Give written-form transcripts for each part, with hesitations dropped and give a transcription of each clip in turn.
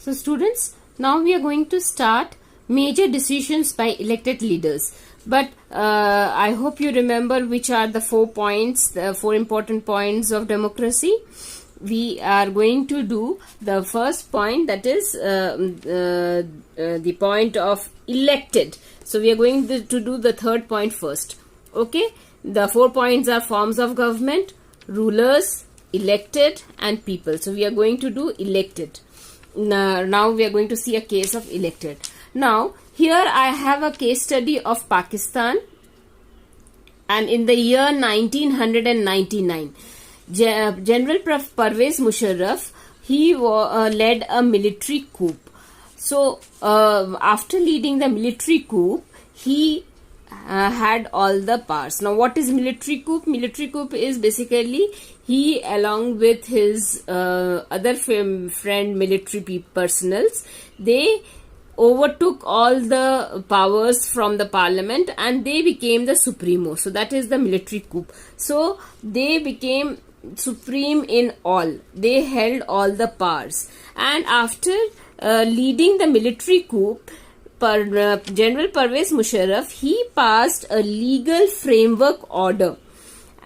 So students, now we are going to start major decisions by elected leaders. But I hope you remember which are the 4 points, the 4 important points of democracy. We are going to do the first point, that is the point of elected. So we are going to do the third point first. Okay, the 4 points are forms of government, rulers, elected and people. So we are going to do elected. Now we are going to see a case of elected. Now here I have a case study of Pakistan, and in the year 1999 General Pervez Musharraf, he led a military coup. So after leading the military coup, he had all the powers. Now what is military coup? Military coup is basically he, along with his other friend military personals, they overtook all the powers from the parliament and they became the supremo. So that is the military coup. So they became supreme in all. They held all the powers, and after leading the military coup, General Pervez Musharraf, he passed a legal framework order.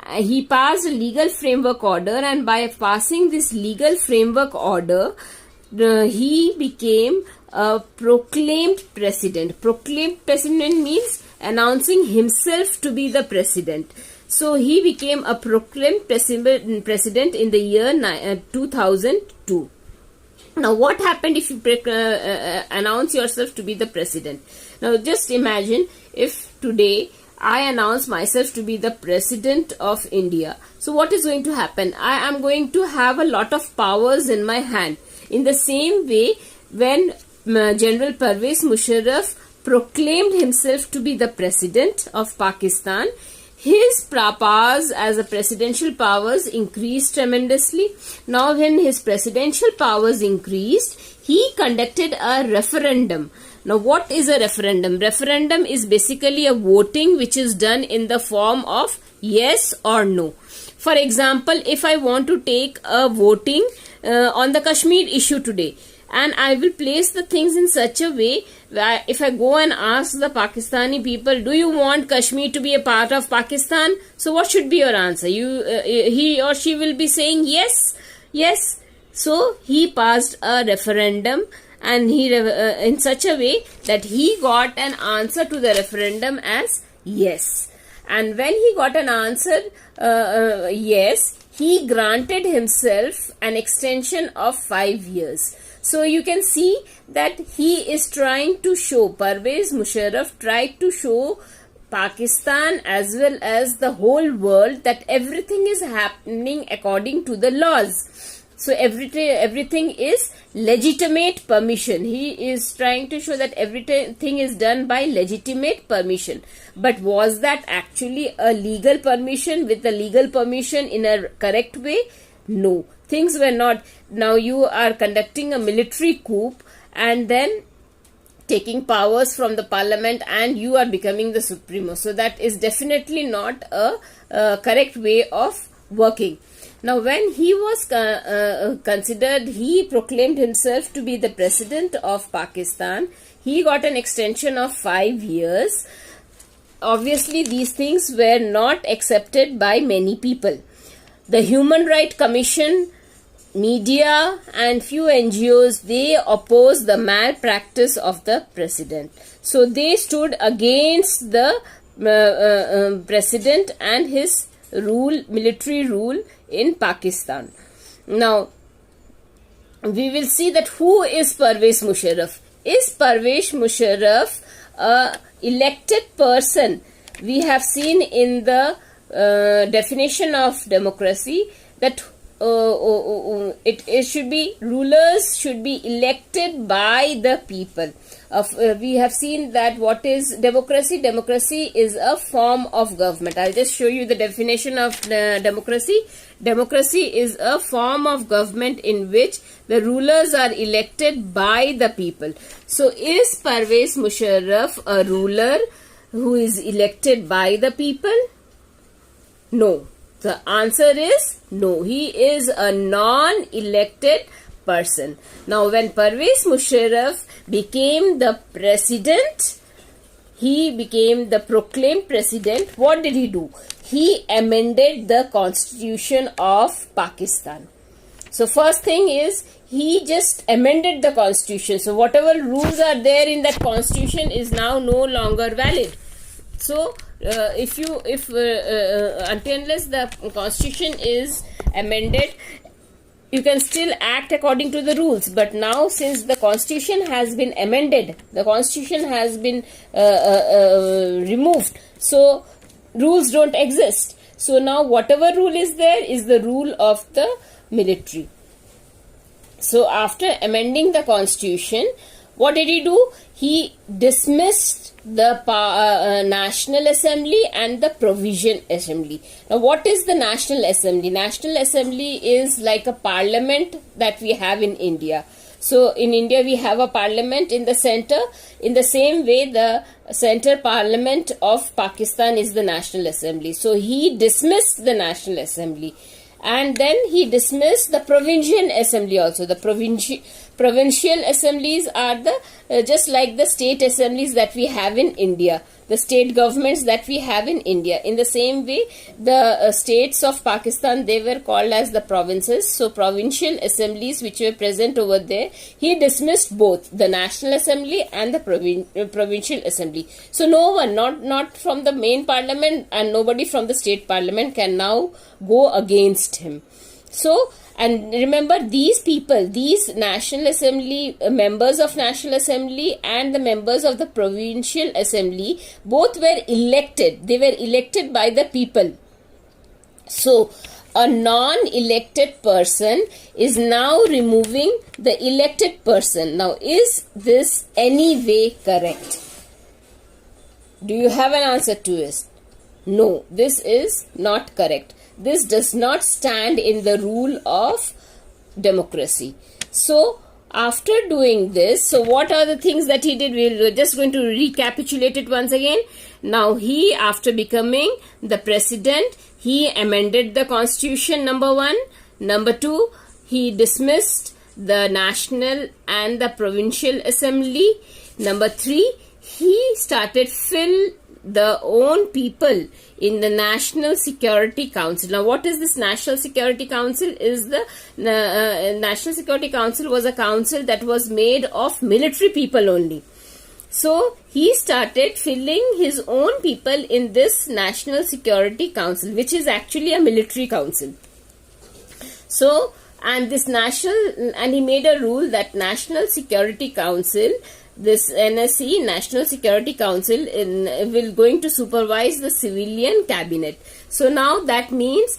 He passed a legal framework order, and by passing this legal framework order, he became a proclaimed president. Proclaimed president means announcing himself to be the president. So he became a proclaimed president in the year 2002. Now what happened if you announce yourself to be the president? Now just imagine if today I announce myself to be the president of India. So what is going to happen? I am going to have a lot of powers in my hand. In the same way, when General Pervez Musharraf proclaimed himself to be the president of Pakistan, his powers as a presidential powers increased tremendously. Now when his presidential powers increased, he conducted a referendum. Now what is a referendum? Referendum is basically a voting which is done in the form of yes or no. For example, if I want to take a voting on the Kashmir issue today, and I will place the things in such a way that if I go and ask the Pakistani people, do you want Kashmir to be a part of Pakistan? So what should be your answer? He or she will be saying yes, yes. So he passed a referendum, and he in such a way that he got an answer to the referendum as yes. And when he got an answer yes, he granted himself an extension of 5 years. So you can see that he is trying to show, Pervez Musharraf tried to show Pakistan as well as the whole world that everything is happening according to the laws. So everything is legitimate permission. He is trying to show that everything is done by legitimate permission. But was that actually a legal permission with a legal permission in a correct way? No. Things were not. Now you are conducting a military coup and then taking powers from the parliament, and you are becoming the supremo. So that is definitely not a correct way of working. Now when he was considered, he proclaimed himself to be the president of Pakistan. He got an extension of 5 years. Obviously these things were not accepted by many people. The Human Rights Commission, media and few NGOs, they opposed the malpractice of the president. So they stood against the president and his military rule in Pakistan. Now we will see that who is Pervez Musharraf. Is Pervez Musharraf a elected person? We have seen in the definition of democracy that it should be, rulers should be elected by the people. We have seen that what is democracy? Democracy is a form of government. I'll just show you the definition of democracy. Democracy is a form of government in which the rulers are elected by the people. So is Pervez Musharraf a ruler who is elected by the people? No. The answer is no. He is a non-elected person. Now, when Pervez Musharraf became the president, he became the proclaimed president. What did he do? He amended the constitution of Pakistan. So first thing is, he just amended the constitution. So whatever rules are there in that constitution is now no longer valid. So until unless the constitution is amended, you can still act according to the rules. But now, since the constitution has been amended, the constitution has been removed, so rules don't exist. So now whatever rule is there is the rule of the military. So after amending the constitution, what did he do? He dismissed the National Assembly and the Provisional Assembly. Now, what is the National Assembly? National Assembly is like a parliament that we have in India. So, in India, we have a parliament in the center. In the same way, the center parliament of Pakistan is the National Assembly. So, he dismissed the National Assembly. And then he dismissed the Provincial Assembly also. The provincial assemblies are the just like the state assemblies that we have in India, the state governments that we have in India. In the same way, the states of Pakistan, they were called as the provinces. So provincial assemblies which were present over there, he dismissed both the National Assembly and the provincial assembly. So no one, not from the main parliament and nobody from the state parliament can now go against him. So, and remember, these people, these National Assembly, members of National Assembly and the members of the Provincial Assembly, both were elected. They were elected by the people. So, a non-elected person is now removing the elected person. Now, is this any way correct? Do you have an answer to this? No, this is not correct. This does not stand in the rule of democracy. So, after doing this, so what are the things that he did? We're just going to recapitulate it once again. Now, he, after becoming the president, he amended the constitution, number 1. Number 2, he dismissed the national and the provincial assembly. Number 3, he started fill the own people in the National Security Council. Now, what is this National Security Council? Is the National Security Council was a council that was made of military people only. So, he started filling his own people in this National Security Council, which is actually a military council. So, and he made a rule that National Security Council, this NSC, National Security Council, will going to supervise the civilian cabinet. So now that means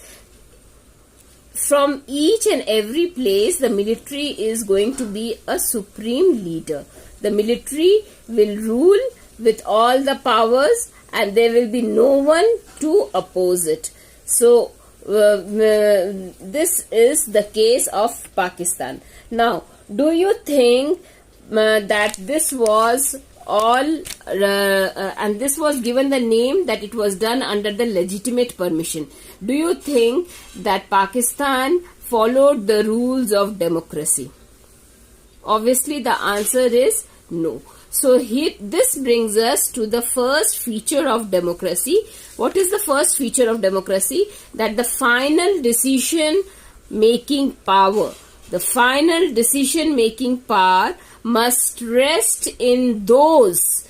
from each and every place, the military is going to be a supreme leader. The military will rule with all the powers and there will be no one to oppose it. So this is the case of Pakistan. Now, do you think that this was all and this was given the name that it was done under the legitimate permission? Do you think that Pakistan followed the rules of democracy? Obviously the answer is no. So this brings us to the first feature of democracy. What is the first feature of democracy? That the final decision making power, must rest in those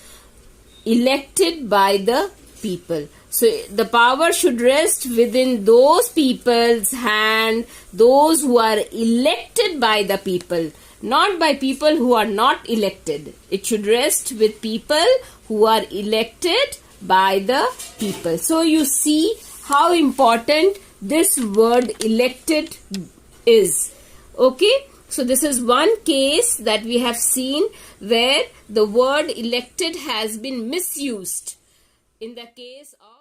elected by the people. So the power should rest within those people's hand, those who are elected by the people, not by people who are not elected. It should rest with people who are elected by the people. So you see how important this word elected is. Okay? So this is one case that we have seen where the word elected has been misused in the case of